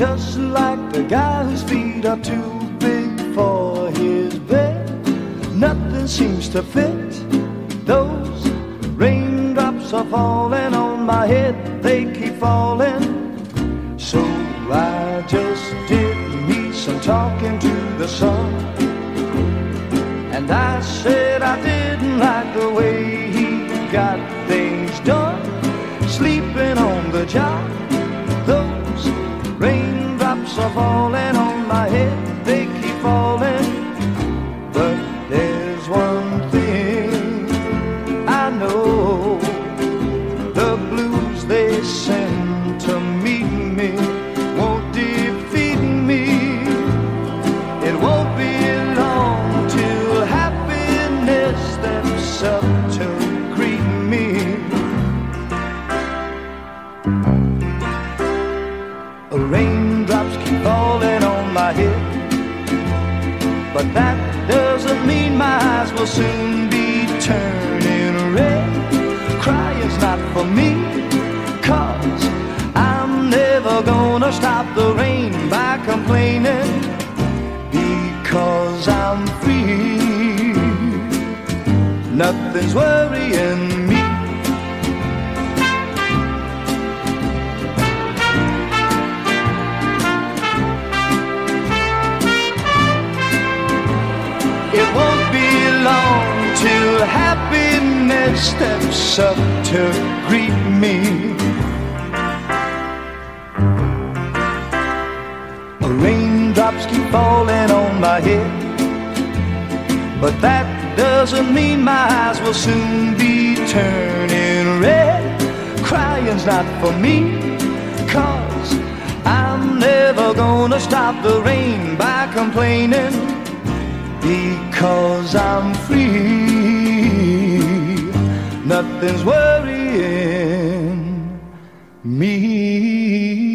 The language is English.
just like the guy whose feet are too big for his bed. Nothing seems to fit. Those raindrops are falling on my head, they keep falling. So I just did me some talking to the sun, and I said I didn't like the way he got things done, sleeping on the job. Those raindrops are falling on my head, they keep falling. But there's one thing I know, the blues they send to meet me won't defeat me. It won't be long till happiness steps up to greet me. Raindrops keep falling on my head, but that doesn't mean my eyes will soon be turning red. Crying's not for me, 'cause I'm never gonna stop the rain by complaining, because I'm free. Nothing's worrying me. It won't be long till happiness steps up to greet me. Raindrops keep falling on my head, but that doesn't mean my eyes will soon be turning red. Crying's not for me, 'cause I'm never gonna stop the rain by complaining, because I'm free. Nothing's worrying me.